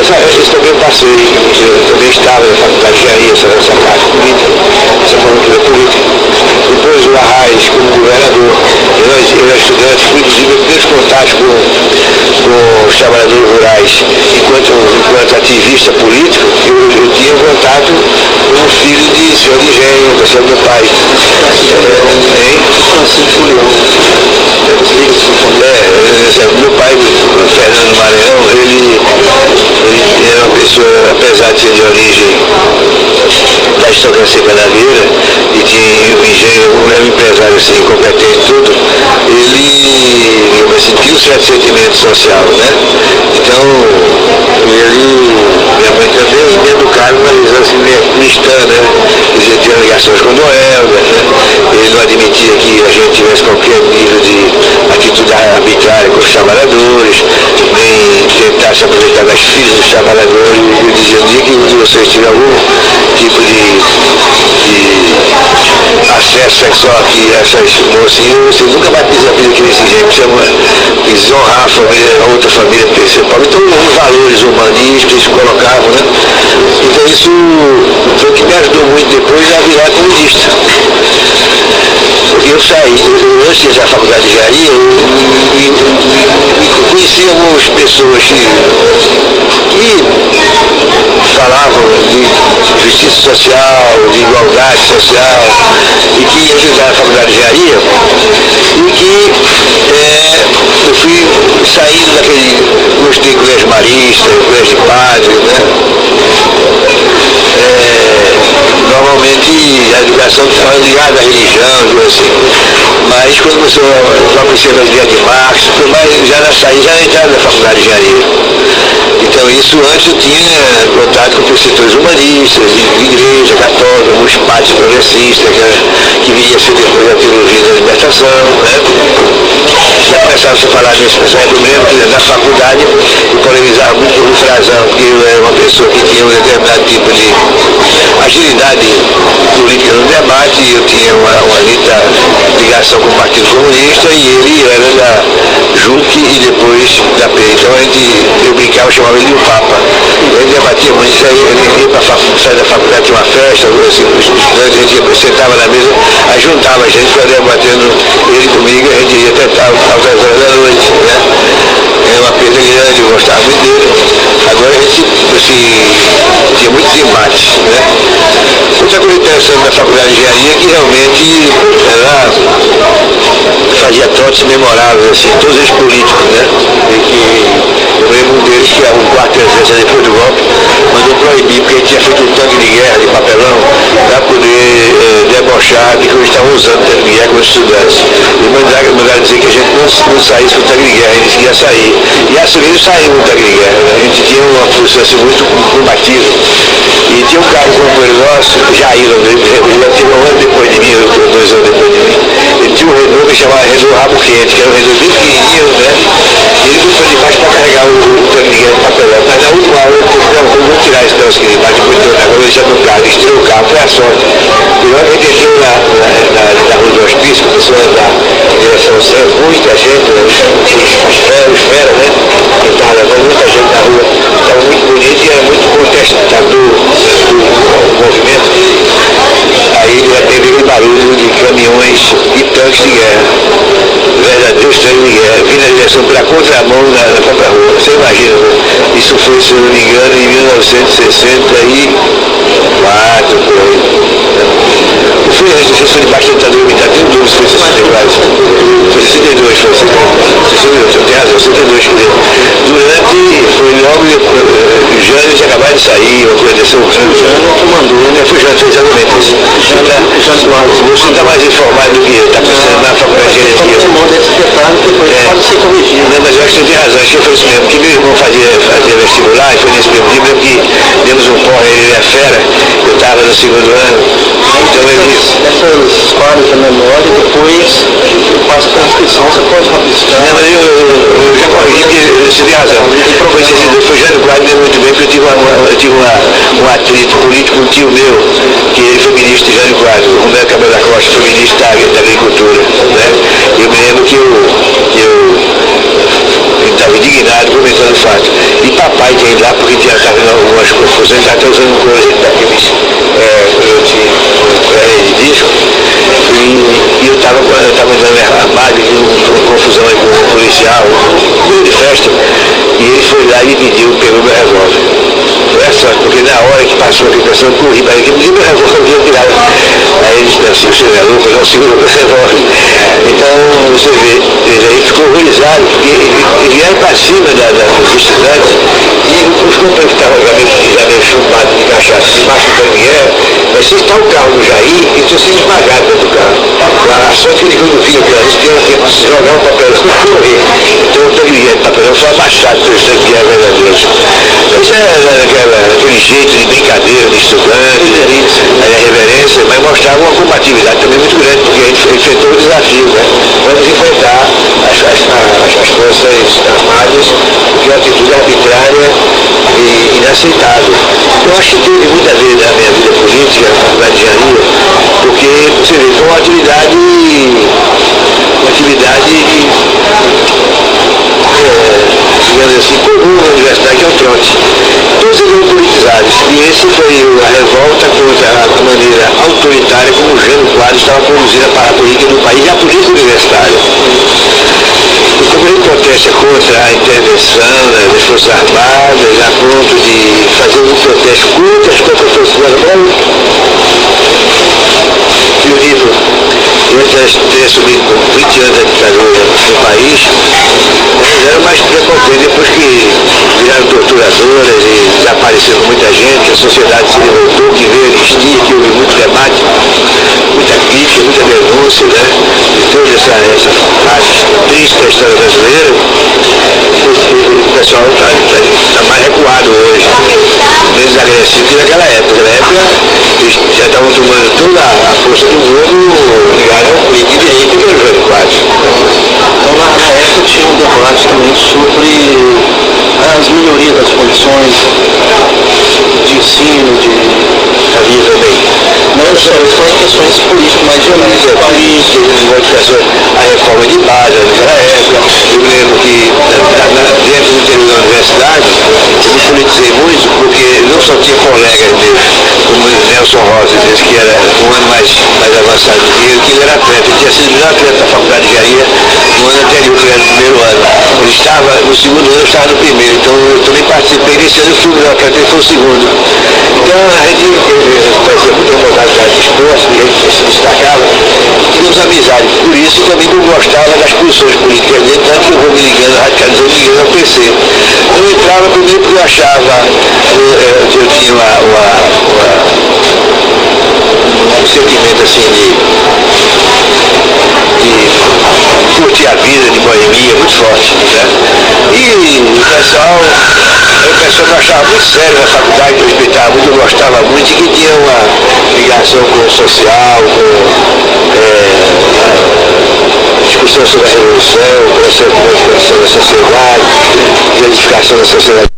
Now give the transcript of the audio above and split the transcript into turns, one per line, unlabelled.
esse também eu passei, eu também estava na faculdade de engenharia, essa parte política, essa formatura política. Depois o Arraes como governador, eu era estudante, fui inclusive meus primeiros contatos com os trabalhadores rurais enquanto ativista político, eu tinha contato com o filho de senhor de engenho, da senhora do meu pai. Meu pai, Fernando Maranhão, ele era uma pessoa, apesar de ser de origem da aristocracia canadeira, e tinha um engenho, um empresário assim, competente e tudo, ele, digamos assim, tinha um certo sentimento social, né? Então, minha mãe também me educaram uma visão assim, meio cristã, né? Ele tinha ligações com Noel, né? Ele não admitia que a gente tivesse qualquer nível de atitude arbitrária com os trabalhadores, nem tentar se aproveitar das filhas dos trabalhadores. Ele dizia, no dia que vocês tiverem algum tipo de acesso sexual aqui a essas mocinhas, você nunca vai pisar aqui nesse jeito, precisa desonrar a família, a outra família principal. Então, os valores humanistas eles colocavam, né? Então, isso foi o que me ajudou muito depois a virar comunista. Eu saí, antes da faculdade de engenharia, conheci algumas pessoas que falavam de justiça social, de igualdade social, e que iam estudar na faculdade de engenharia, e que eu fui saindo daquele, gostei de colégio marista, colégio de padre, né? Normalmente a educação estava ligada à religião, assim. Mas quando começou a conhecer as ideias de Marx, foi mais, já na entrada da faculdade de engenharia. Então isso antes eu tinha contato com os setores humanistas, de igreja católica, alguns pátios progressistas, que viria a ser depois a teologia da libertação, né? Já começava a se falar nesse pensamento mesmo, que na faculdade eu polemizava muito com o Frazão, porque eu era uma pessoa que tinha um determinado tipo de agilidade política no debate, e eu tinha uma nítida ligação com o Partido Comunista, e ele era da JUC e depois da P. Então eu brincava, chamava ele de o Papa. Ele debatia muito, ele ia para sair da faculdade, tinha uma festa, assim, os estudantes, a gente sentava na mesa, aí juntava a gente para debatendo ele comigo, a gente ia até altas horas da noite, né? Era uma perda grande, eu gostava muito dele. Agora a gente, assim, tinha muitos embates, né? Outra coisa interessante da faculdade de engenharia é que realmente ela fazia trotes memoráveis, assim, todos eles políticos, né? E que eu lembro um deles que era um quarto exército depois do golpe, mandou proibir, porque ele tinha feito um tanque de guerra de papelão para poder debochar de que eles estavam usando o tanque de guerra com os estudantes. E mandaram dizer que a gente não saísse com o tanque de guerra, eles queriam sair. E assim eles saíram com o tanque de guerra, né? A gente tinha uma posição assim, muito combativa. E tinha um cara companheiro nosso, Jair, ele teve um ano depois de mim, 2 anos depois de mim. Ele tinha um Renault que chamava Renault Rabo Quente, que era um Renault bem pequenininho, né? E ele botou de baixo para carregar o tanque de guerra de papelão. Mas na última hora eu disse, não, vamos tirar esse troço aqui de baixo, depois agora deixando no carro, estreu o carro, foi a sorte. E logo a gente entrou na rua do hospício, começou a andar em direção ao centro, muita gente, os feras, né? Estava levando muita gente na rua, estava muito bonito e era muito contestador do movimento. Aí já teve aquele barulho de caminhões e tanques de guerra, verdadeiros tanques de guerra, vindo na direção pela contramão na própria rua. Você imagina, né? Isso foi, se eu não me engano, em 1964, por aí. Eu fui defensor de baixo ditadura militar, tenho dúvida se foi 64, foi 62, foi 62, eu tenho razão, 62, quer dizer, foi logo, o Jânio tinha acabado de sair, uma coisa dessa, o Jânio comandou, né? Foi o Jânio, exatamente, você está mais informado do que eu, está pensando na faculdade de engenharia. Pode ser corrigido. Não, mas eu acho que você tem razão, acho que foi isso mesmo, porque meu irmão fazia vestibular, e foi nesse mesmo dia, mesmo que demos um porra, ele é fera, eu estava no 2º ano, então ele disse. Essas quadras da memória, depois eu passo para a inscrição, você pode rabiscar. Não, mas eu já corrigi, você tem razão. Foi Jânio Quadro, me lembro muito bem, porque eu tive um atrito político com um tio meu, que ele foi ministro de Jânio Quadro, o Romero Cabral da Costa foi ministro da Agricultura, né? Eu me lembro que eu estava indignado comentando o fato. E papai pai tinha ido lá porque tinha estado vendo algumas confusões, já está usando coisa daqueles de disco. E eu estava dando armado de uma confusão aí com um policial, meio de festa, e ele foi lá e pediu, pegou meu revólver. É só, porque na hora que passou aqui, pensando, corri para ele, que me deu meu revólver, eu tinha tirado. Aí ele disse, não, se você é louco, não segura meu revólver. Então, você vê, ele ficou horrorizado, porque ele ia para cima dos estudantes, e os companheiros que estavam já meio chupados de cachaça, embaixo do caminhão, mas se está o carro do Jair, ele tinha sido esmagado dentro do carro. A sorte que ele quando viu que eles tinham tempo de jogar um papelão e correr. Então o tanque de papelão foi abaixado pelos tanques de guerra verdadeiros. Isso era aquele jeito de brincadeira de estudante, a reverência, mas mostrava uma combatividade também muito grande, porque a gente enfrentou o desafio, né? Vamos enfrentar as forças armadas de uma atitude arbitrária e inaceitável. Eu acho que teve muita vez na minha vida política, na faculdade de engenharia, porque você vê, foi uma atividade digamos assim, comum na universidade, que é o trote. Todos eles eram politizados. E esse foi a revolta contra a maneira autoritária como o Jânio Quadros estava conduzindo a parada política do país e a política universitária. E como ele protesta contra a intervenção das Forças Armadas, a ponto de fazer um protesto contra as Forças Armadas, e o livro, eu ter assumido com 20 anos da ditadura no país, eles eram mais prepotentes depois que viraram torturadoras e desapareceram muita gente, a sociedade se revoltou, que veio anistia, que houve muito debate, muita crítica, muita denúncia, né? De toda essa fase triste da história brasileira. O pessoal está mais recuado hoje, menos agressivo que naquela época. Naquela época eles já estavam tomando toda a força do mundo ligado ao político de direita que é o Jânio Quadros.
Então na época tinha um debate também sobre as melhorias das condições de ensino,
havia também.
Não só questões políticas, mas
política, a reforma de base naquela época. Eu lembro que dentro do interior da universidade eu me politizei muito porque não só tinha colegas meus, como Nelson Rosa, que era um ano mais avançado do que ele era atleta, ele tinha sido o melhor atleta da faculdade de engenharia no ano anterior, que era no primeiro ano. Ele estava no segundo ano, eu estava no primeiro, então eu também participei desse ano, eu fui o melhor atleta, ele foi o segundo. Então a gente fazia muita modalidade de esporte, e a gente se destacava, tínhamos amizade. Por isso também não gostava das posições políticas dele, tanto que eu vou me ligando, radicalizando, me ligando ao PC. Eu entrava primeiro porque eu achava que eu tinha um sentimento assim de curtir a vida, de boemia, muito forte, né? E o pessoal me achava muito sério na faculdade, eu respeitava muito, eu gostava muito, e que tinha uma ligação com o social, com discussão sobre a revolução, com a modificação da sociedade, a edificação da sociedade.